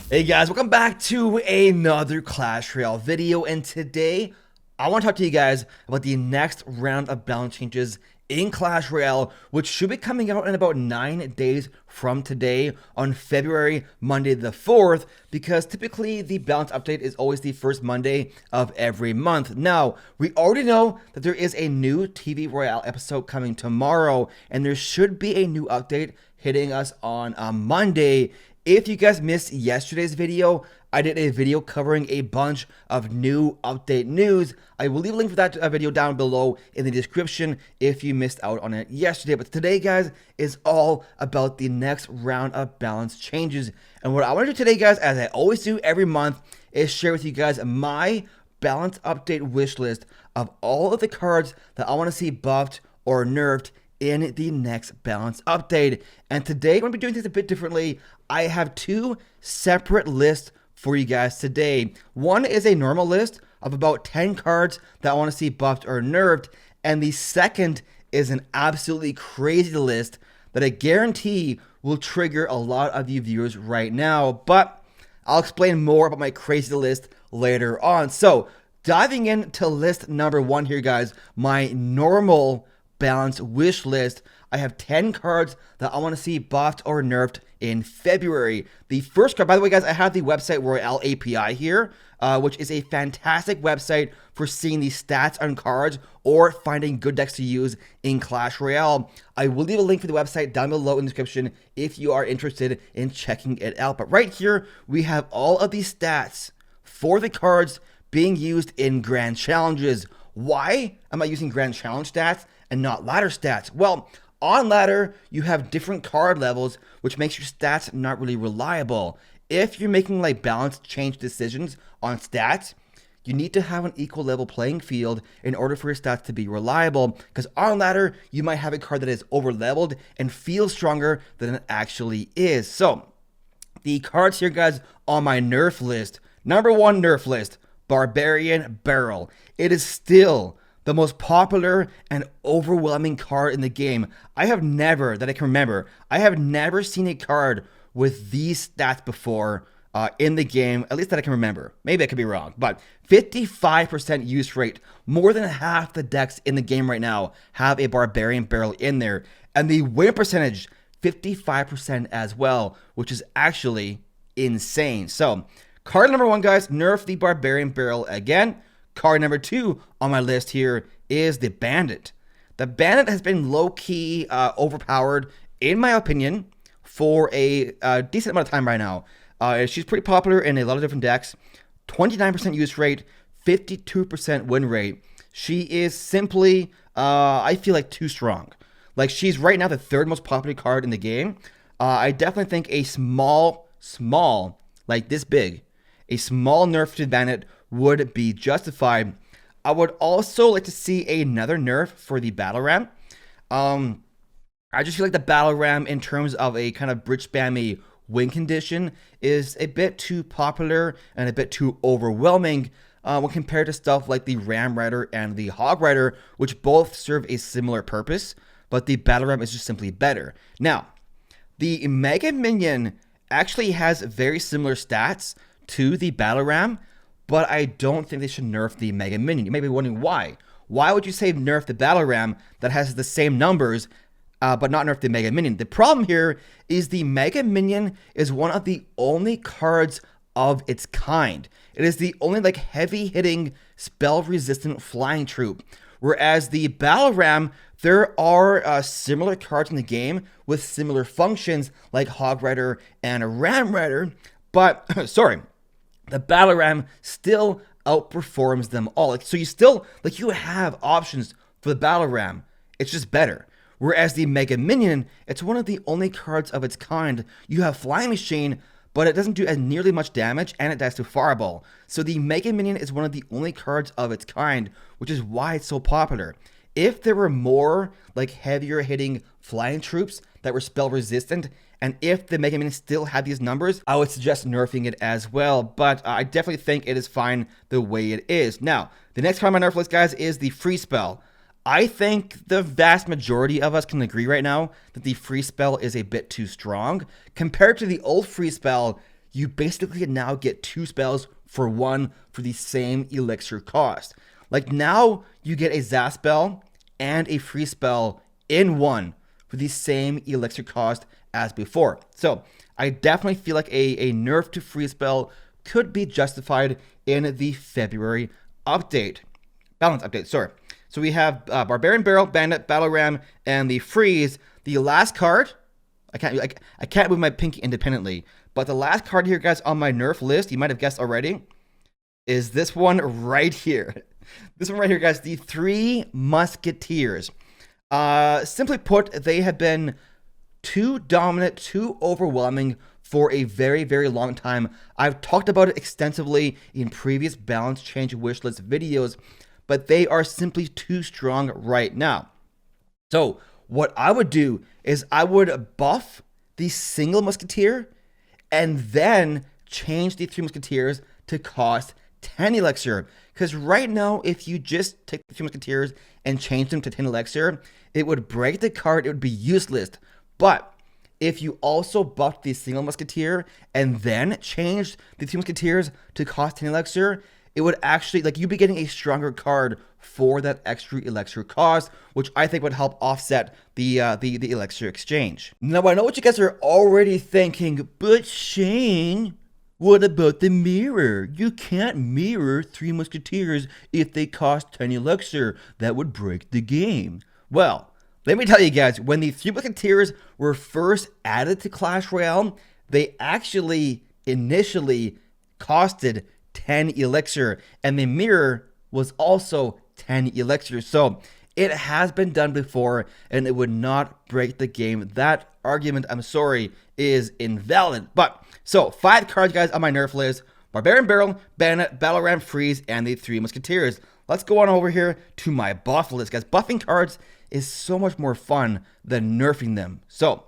Hey guys, welcome back to another Clash Royale video, and today I want to talk to you guys about the next round of balance changes in Clash Royale, which should be coming out in about 9 days from today on Monday the 4th, because typically the balance update is always the first Monday of every month. Now, we already know that there is a new TV Royale episode coming tomorrow, and there should be a new update hitting us on Monday. If you guys missed yesterday's video, I did a video covering a bunch of new update news. I will leave a link for that video down below in the description if you missed out on it yesterday. But today, guys, is all about the next round of balance changes. And what I want to do today, guys, as I always do every month, is share with you guys my balance update wish list of all of the cards that I want to see buffed or nerfed in the next balance update. And today I'm going to be doing things a bit differently. I have two separate lists for you guys today. One is a normal list of about 10 cards that I want to see buffed or nerfed, and the second is an absolutely crazy list that I guarantee will trigger a lot of you viewers right now, but I'll explain more about my crazy list later on. So diving into list number one here, guys, my normal balance wish list. I have 10 cards that I want to see buffed or nerfed in February. The first card, by the way, guys, I have the website Royale API here, which is a fantastic website for seeing the stats on cards or finding good decks to use in Clash Royale. I will leave a link for the website down below in the description if you are interested in checking it out. But right here, we have all of these stats for the cards being used in Grand Challenges. Why am I using Grand Challenge stats and not ladder stats? Well, on ladder, you have different card levels, which makes your stats not really reliable. If you're making like balance change decisions on stats, you need to have an equal level playing field in order for your stats to be reliable, because on ladder, you might have a card that is over leveled and feels stronger than it actually is. So the cards here, guys, on my nerf list. Number one nerf list, Barbarian Barrel. It is still the most popular and overwhelming card in the game. I have never, that I can remember, I have never seen a card with these stats before in the game, at least that I can remember. Maybe I could be wrong, but 55% use rate. More than half the decks in the game right now have a Barbarian Barrel in there. And the win percentage, 55% as well, which is actually insane. So, card number one, guys, nerf the Barbarian Barrel again. Card number two on my list here is the Bandit. The Bandit has been low-key overpowered, in my opinion, for a decent amount of time right now. She's pretty popular in a lot of different decks. 29% use rate, 52% win rate. She is simply, I feel like, too strong. Like, she's right now the third most popular card in the game. I definitely think a small, like this big, a small nerf to the Bandit would be justified. I would also like to see another nerf for the Battle Ram. I just feel like the Battle Ram, in terms of a kind of bridge spammy win condition, is a bit too popular and a bit too overwhelming when compared to stuff like the Ram Rider and the Hog Rider, which both serve a similar purpose, but the Battle Ram is just simply better. Now, the Mega Minion actually has very similar stats to the Battle Ram, but I don't think they should nerf the Mega Minion. You may be wondering why. Why would you say nerf the Battle Ram that has the same numbers, but not nerf the Mega Minion? The problem here is the Mega Minion is one of the only cards of its kind. It is the only like heavy-hitting, spell-resistant flying troop. Whereas the Battle Ram, there are similar cards in the game with similar functions like Hog Rider and Ram Rider, but, sorry, the Battle Ram still outperforms them all. Like, so you still, like, you have options for the Battle Ram. It's just better. Whereas the Mega Minion, it's one of the only cards of its kind. You have Flying Machine, but it doesn't do as nearly much damage, and it dies to Fireball. So the Mega Minion is one of the only cards of its kind, which is why it's so popular. If there were more, like, heavier hitting flying troops that were spell resistant, and if the Mega Minion still had these numbers, I would suggest nerfing it as well. But I definitely think it is fine the way it is. Now, the next card on my nerf list, guys, is the Free Spell. I think the vast majority of us can agree right now that the Free Spell is a bit too strong. Compared to the old Free Spell, you basically now get 2 spells for 1 for the same elixir cost. Like now you get a Zap spell and a free spell in 1 for the same elixir cost as before. So I definitely feel like a nerf to free spell could be justified in the February update. Balance update, sorry. So we have Barbarian Barrel, Bandit, Battle Ram, and the freeze. The last card, I can't move my pinky independently, but the last card here, guys, on my nerf list, you might have guessed already, is this one right here. This one right here, guys, the 3 Musketeers. Simply put, they have been too dominant, too overwhelming for a very, very long time. I've talked about it extensively in previous balance change wishlist videos, but they are simply too strong right now. So what I would do is I would buff the single Musketeer and then change the 3 Musketeers to cost 10 elixir. Because right now, if you just take the 3 Musketeers and change them to 10 elixir, it would break the card, it would be useless. But if you also buffed the single Musketeer and then changed the 3 Musketeers to cost 10 elixir, it would actually, like, you'd be getting a stronger card for that extra elixir cost, which I think would help offset the elixir exchange. Now, I know what you guys are already thinking, but Shane, what about the mirror? You can't mirror 3 Musketeers if they cost 10 elixir. That would break the game. Well, let me tell you guys, when the 3 Musketeers were first added to Clash Royale, they actually initially costed 10 elixir, and the mirror was also 10 elixir. So it has been done before, and it would not break the game. That argument, I'm sorry, is invalid. But so 5 cards, guys, on my nerf list: Barbarian Barrel, Bandit, Battle Ram, Freeze, and the 3 Musketeers. Let's go on over here to my buff list, guys. Buffing cards is so much more fun than nerfing them. So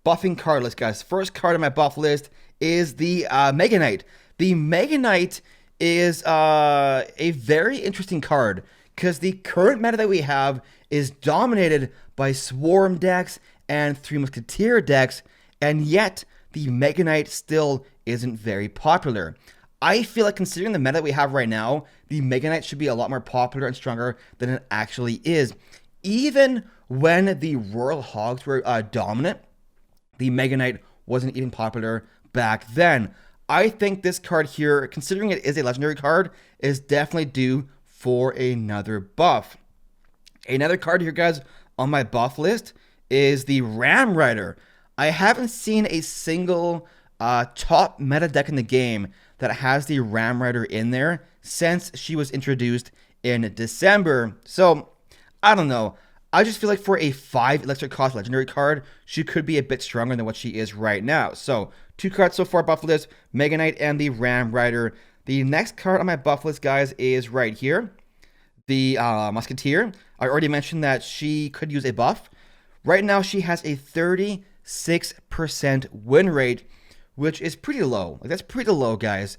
buffing card list, guys. First card on my buff list is the Mega Knight. The Mega Knight is a very interesting card because the current meta that we have is dominated by Swarm decks and 3 Musketeer decks, and yet the Mega Knight still isn't very popular. I feel like, considering the meta that we have right now, the Mega Knight should be a lot more popular and stronger than it actually is. Even when the Royal Hogs were dominant, the Mega Knight wasn't even popular back then. I think this card here, considering it is a legendary card, is definitely due for another buff. Another card here, guys, on my buff list is the Ram Rider. I haven't seen a single top meta deck in the game that has the Ram Rider in there since she was introduced in December. So, I don't know. I just feel like for a 5 elixir cost legendary card, she could be a bit stronger than what she is right now. So, 2 cards so far buff list, Mega Knight and the Ram Rider. The next card on my buff list, guys, is right here, the Musketeer. I already mentioned that she could use a buff. Right now, she has a 36% win rate, which is pretty low. Like, that's pretty low, guys.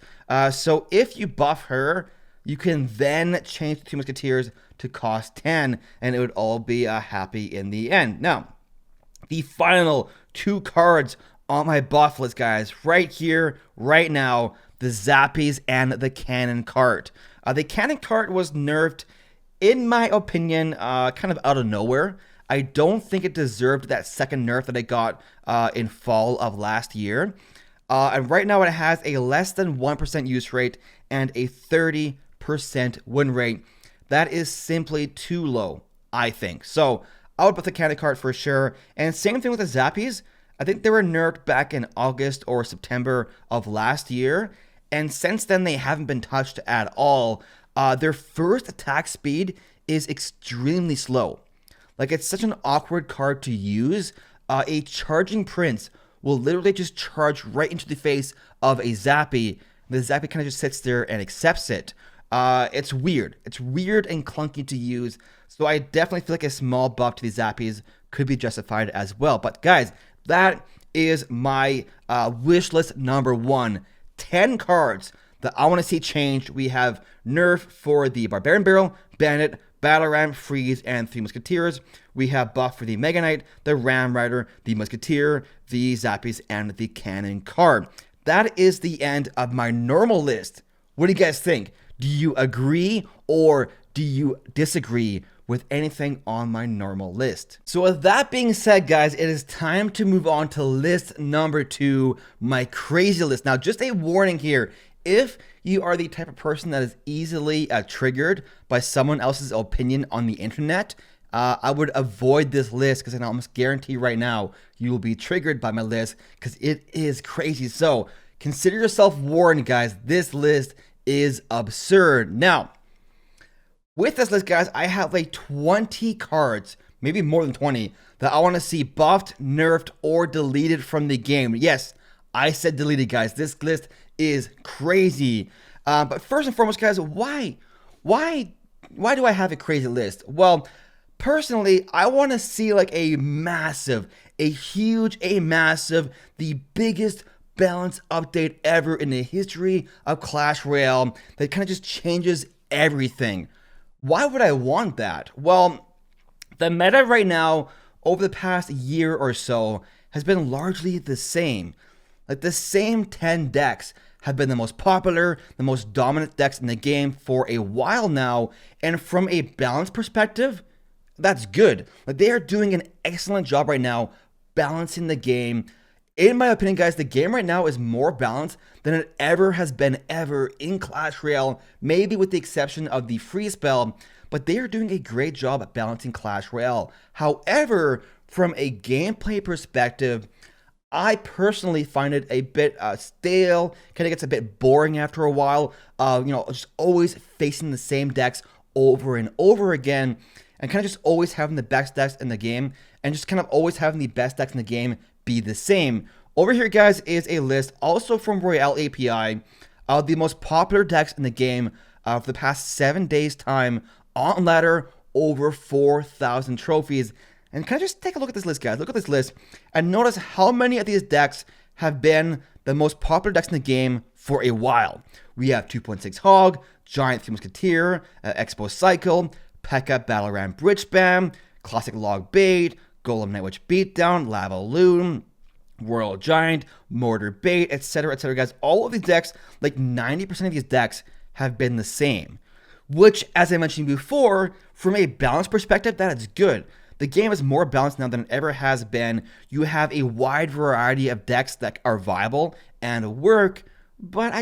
So if you buff her, you can then change the 2 Musketeers to cost 10, and it would all be happy in the end. Now, the final 2 cards on my buff list, guys, right here, right now, the Zappies and the Cannon Cart. The Cannon Cart was nerfed, in my opinion, kind of out of nowhere. I don't think it deserved that second nerf that it got in fall of last year. And right now it has a less than 1% use rate and a 30% win rate. That is simply too low, I think. So I would put the Cannon Cart for sure. And same thing with the Zappies. I think they were nerfed back in August or September of last year. And since then, they haven't been touched at all. Their first attack speed is extremely slow. Like, it's such an awkward card to use. A Charging Prince will literally just charge right into the face of a Zappy. The Zappy kind of just sits there and accepts it. It's weird. It's weird and clunky to use. So I definitely feel like a small buff to these Zappies could be justified as well. But guys, that is my wish list number 1. 10 cards that I want to see changed. We have nerf for the Barbarian Barrel, Bandit, Battle Ram, Freeze, and 3 Musketeers. We have buff for the Mega Knight, the Ram Rider, the Musketeer, the Zappies, and the Cannon Cart. that is the end of my normal list. What do you guys think? Do you agree or do you disagree with anything on my normal list? So with that being said, guys, it is time to move on to list number 2, my crazy list. Now, just a warning here. If you are the type of person that is easily triggered by someone else's opinion on the internet, I would avoid this list because I can almost guarantee right now you will be triggered by my list because it is crazy. So consider yourself warned, guys. This list is absurd. Now, with this list, guys, I have like 20 cards, maybe more than 20, that I want to see buffed, nerfed, or deleted from the game. Yes, I said deleted, guys. This list is crazy. But first and foremost, guys, why do I have a crazy list? Well, personally, I want to see like a massive, the biggest balance update ever in the history of Clash Royale that kind of just changes everything. Why would I want that? Well, the meta right now over the past year or so has been largely the same. Like the same 10 decks have been the most popular, the most dominant decks in the game for a while now. And from a balance perspective, that's good. Like they are doing an excellent job right now balancing the game. In my opinion, guys, the game right now is more balanced than it ever has been in Clash Royale, maybe with the exception of the free spell, but they are doing a great job at balancing Clash Royale. However, from a gameplay perspective, I personally find it a bit stale, kind of gets a bit boring after a while, just always facing the same decks over and over again, and kind of just always having the best decks in the game, and just kind of always having the best decks in the game be the same. Over here, guys, is a list also from Royale API of the most popular decks in the game for the past 7 days time on ladder, over 4,000 trophies. And kind of just take a look at this list, guys. Look at this list and notice how many of these decks have been the most popular decks in the game for a while. We have 2.6 Hog, Giant Three Musketeer, Expo Cycle, P.E.K.K.A. Battle Ram Bridge Spam, Classic Log Bait, Golem Nightwitch Beatdown, Lava Loon, Royal Giant, Mortar Bait, etc., guys. All of these decks, like 90% of these decks, have been the same. Which, as I mentioned before, from a balance perspective, that is good. The game is more balanced now than it ever has been. You have a wide variety of decks that are viable and work, but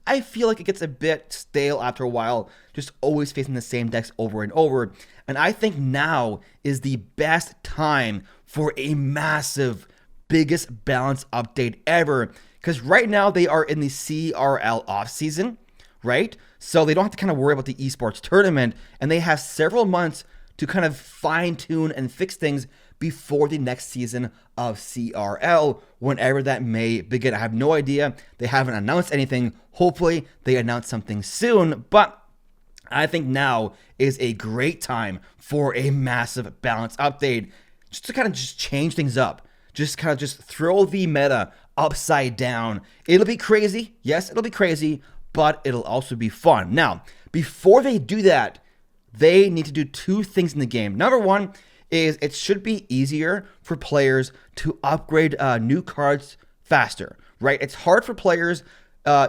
I feel like it gets a bit stale after a while, just always facing the same decks over and over. And I think now is the best time for a massive, biggest balance update ever. Because right now they are in the CRL off season, right? So they don't have to kind of worry about the esports tournament, and they have several months to kind of fine tune and fix things before the next season of CRL, whenever that may begin. I have no idea. They haven't announced anything. Hopefully they announce something soon, but I think now is a great time for a massive balance update, just to kind of just change things up. Just kind of just throw the meta upside down. It'll be crazy. Yes, it'll be crazy, but it'll also be fun. Now, before they do that, they need to do two things in the game. Number one is it should be easier for players to upgrade new cards faster, right? It's hard for players,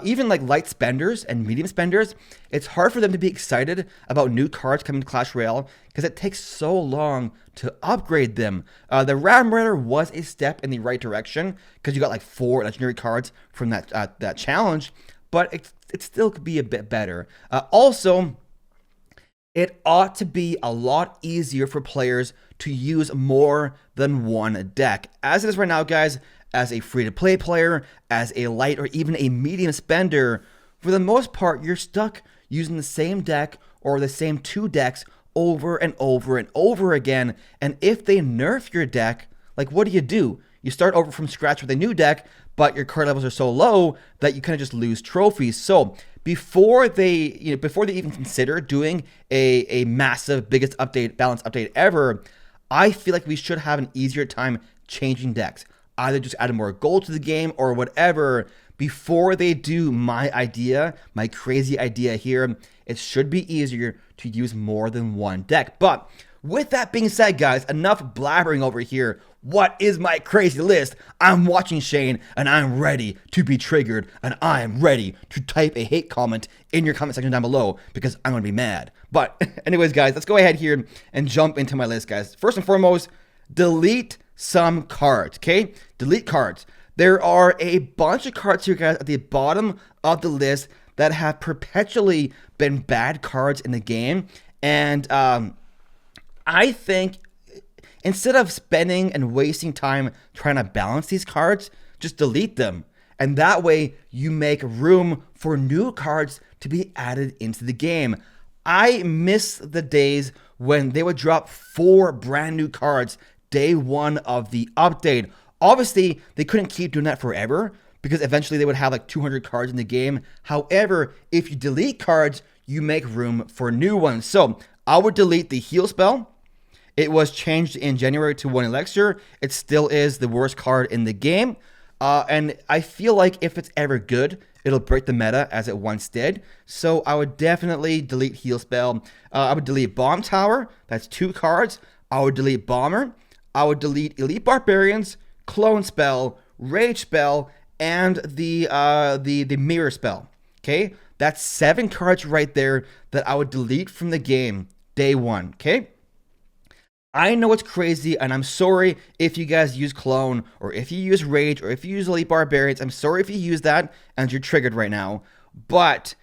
even like light spenders and medium spenders, it's hard for them to be excited about new cards coming to Clash Royale because it takes so long to upgrade them. The Ram Raider was a step in the right direction because you got like 4 legendary cards from that challenge, but it still could be a bit better. Also, it ought to be a lot easier for players to use more than one deck. As it is right now, guys, as a free-to-play player, as a light or even a medium spender, for the most part, you're stuck using the same deck or the same 2 decks over and over and over again. And if they nerf your deck, like what do? You start over from scratch with a new deck, but your card levels are so low that you kind of just lose trophies. So before they even consider doing a massive biggest update, balance update ever, I feel like we should have an easier time changing decks. Either just add more gold to the game or whatever. Before they do my crazy idea here, it should be easier to use more than one deck. But with that being said, guys, enough blabbering over here. What is my crazy list? I'm watching Shane, and I'm ready to be triggered, and I am ready to type a hate comment in your comment section down below because I'm going to be mad. But anyways, guys, let's go ahead here and jump into my list, guys. First and foremost, delete some cards, okay? Delete cards. There are a bunch of cards here, guys, at the bottom of the list that have perpetually been bad cards in the game, and I think instead of spending and wasting time trying to balance these cards, just delete them. And that way you make room for new cards to be added into the game. I miss the days when they would drop 4 brand new cards day 1 of the update. Obviously, they couldn't keep doing that forever because eventually they would have like 200 cards in the game. However, if you delete cards, you make room for new ones. So I would delete the heal spell. It was changed in January to 1 elixir. It still is the worst card in the game. And I feel like if it's ever good, it'll break the meta as it once did. So I would definitely delete heal spell. I would delete bomb tower. That's 2 cards. I would delete bomber. I would delete elite barbarians, clone spell, rage spell, and the mirror spell. Okay, that's 7 cards right there that I would delete from the game day 1. Okay. I know it's crazy, and I'm sorry if you guys use Clone, or if you use Rage, or if you use Elite Barbarians. I'm sorry if you use that, and you're triggered right now. But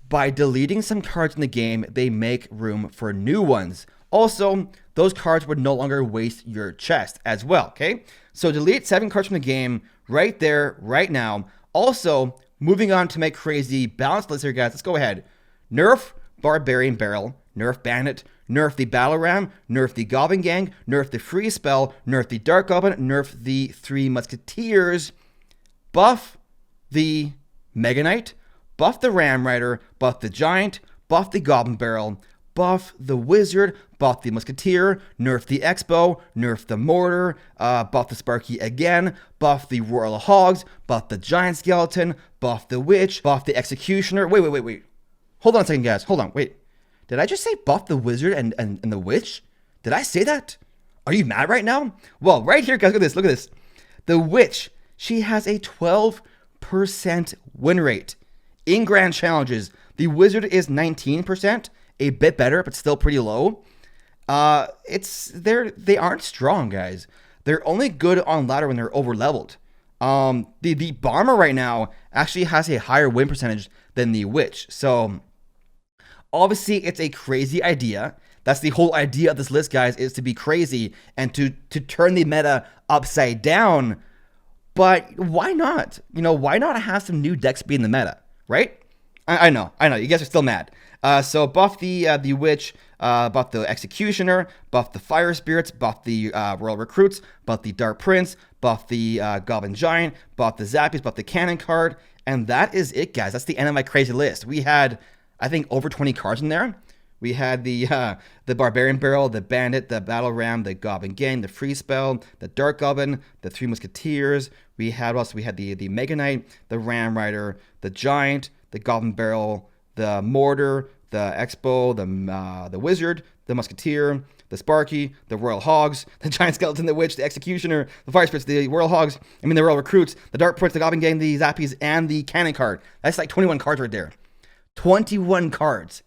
by deleting some cards in the game, they make room for new ones. Also, those cards would no longer waste your chest as well, okay? So delete 7 cards from the game right there, right now. Also, moving on to make crazy balanced lists here, guys. Let's go ahead. Nerf Barbarian Barrel, nerf Bandit, nerf the Battle Ram, nerf the Goblin Gang, nerf the Free Spell, nerf the Dark Goblin, nerf the 3 Musketeers, buff the Mega Knight, buff the Ram Rider, buff the Giant, buff the Goblin Barrel, buff the Wizard, buff the Musketeer, nerf the Expo, nerf the Mortar, buff the Sparky again, buff the Royal Hogs, buff the Giant Skeleton, buff the Witch, buff the Executioner. Wait. Hold on a second, guys. Hold on. Wait. Did I just say buff the Wizard and the Witch? Did I say that? Are you mad right now? Well, right here, guys, look at this. Look at this. The Witch, she has a 12% win rate in grand challenges. The Wizard is 19%, a bit better, but still pretty low. They aren't strong, guys. They're only good on ladder when they're over leveled. The Bomber right now actually has a higher win percentage than the Witch. So obviously, it's a crazy idea. That's the whole idea of this list, guys, is to be crazy and to turn the meta upside down. But why not? You know, why not have some new decks be in the meta, right? I know. You guys are still mad. So buff the Witch, buff the Executioner, buff the Fire Spirits, buff the Royal Recruits, buff the Dark Prince, buff the Goblin Giant, buff the Zappies, buff the Cannon card. And that is it, guys. That's the end of my crazy list. We had, I think, over 20 cards in there. We had the Barbarian Barrel, the Bandit, the Battle Ram, the Goblin Gang, the Free Spell, the Dark Goblin, the 3 Musketeers. We had the Mega Knight, the Ram Rider, the Giant, the Goblin Barrel, the Mortar, the Expo, the Wizard, the Musketeer, the Sparky, the Royal Hogs, the Giant Skeleton, the Witch, the Executioner, the Fire Spirits, the Royal Hogs, the Royal Recruits, the Dark Prince, the Goblin Gang, the Zappies, and the Cannon card. That's like 21 cards right there. 21 cards.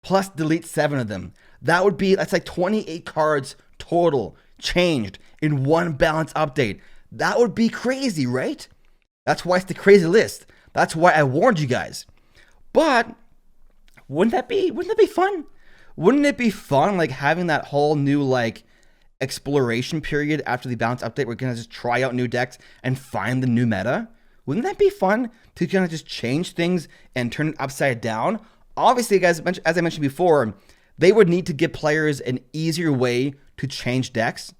Plus delete 7 of them. That's like 28 cards total changed in one balance update. That would be crazy, right? That's why it's the crazy list. That's why I warned you guys. But wouldn't that be fun? Wouldn't it be fun, like, having that whole new, like, exploration period after the balance update? We're gonna just try out new decks and find the new meta. Wouldn't that be fun to kind of just change things and turn it upside down? Obviously, guys, as I mentioned before, they would need to give players an easier way to change decks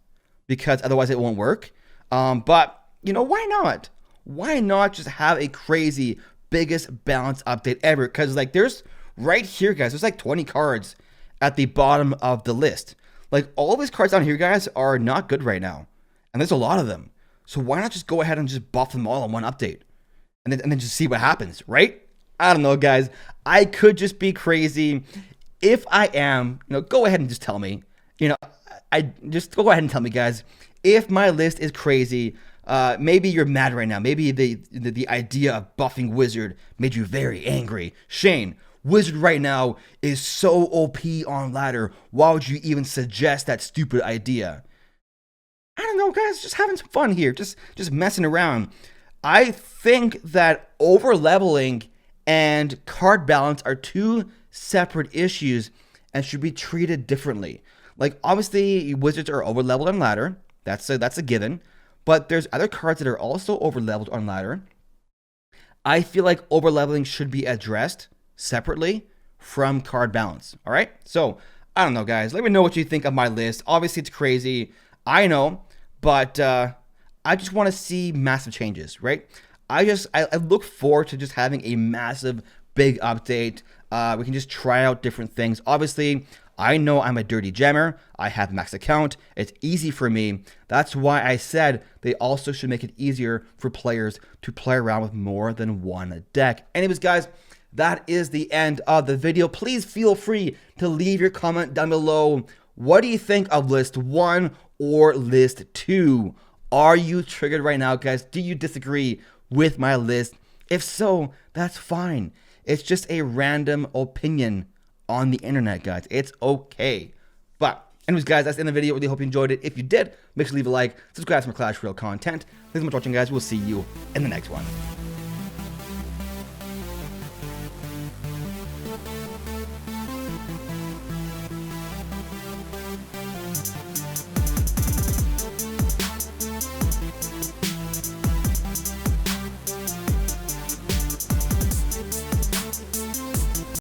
because otherwise it won't work. But, you know, why not? Why not just have a crazy biggest balance update ever? Because, like, there's right here, guys, there's like 20 cards at the bottom of the list. Like, all these cards down here, guys, are not good right now. And there's a lot of them. So why not just go ahead and just buff them all in one update? And then just see what happens, right? I don't know, guys. I could just be crazy. If I am, go ahead and just tell me. You know, I just go ahead and tell me, guys, if my list is crazy. Maybe you're mad right now. Maybe the idea of buffing Wizard made you very angry. Shane, Wizard right now is so OP on ladder. Why would you even suggest that stupid idea? I don't know, guys. Just having some fun here. Just messing around. I think that over leveling and card balance are two separate issues and should be treated differently. Like obviously, Wizards are over leveled on ladder. That's a given. But there's other cards that are also over leveled on ladder. I feel like over leveling should be addressed separately from card balance. All right. So I don't know, guys. Let me know what you think of my list. Obviously, it's crazy. I know, but I just want to see massive changes, right? I look forward to just having a massive, big update. We can just try out different things. Obviously, I know I'm a dirty gemmer. I have max account. It's easy for me. That's why I said they also should make it easier for players to play around with more than one deck. Anyways, guys, that is the end of the video. Please feel free to leave your comment down below. What do you think of list 1 or list 2? Are you triggered right now, guys? Do you disagree with my list? If so, that's fine. It's just a random opinion on the internet, guys. It's okay. But anyways, guys, that's the end of the video. Really hope you enjoyed it. If you did, make sure to leave a like, subscribe for more Clash Royale content. Thanks so much for watching, guys. We'll see you in the next one.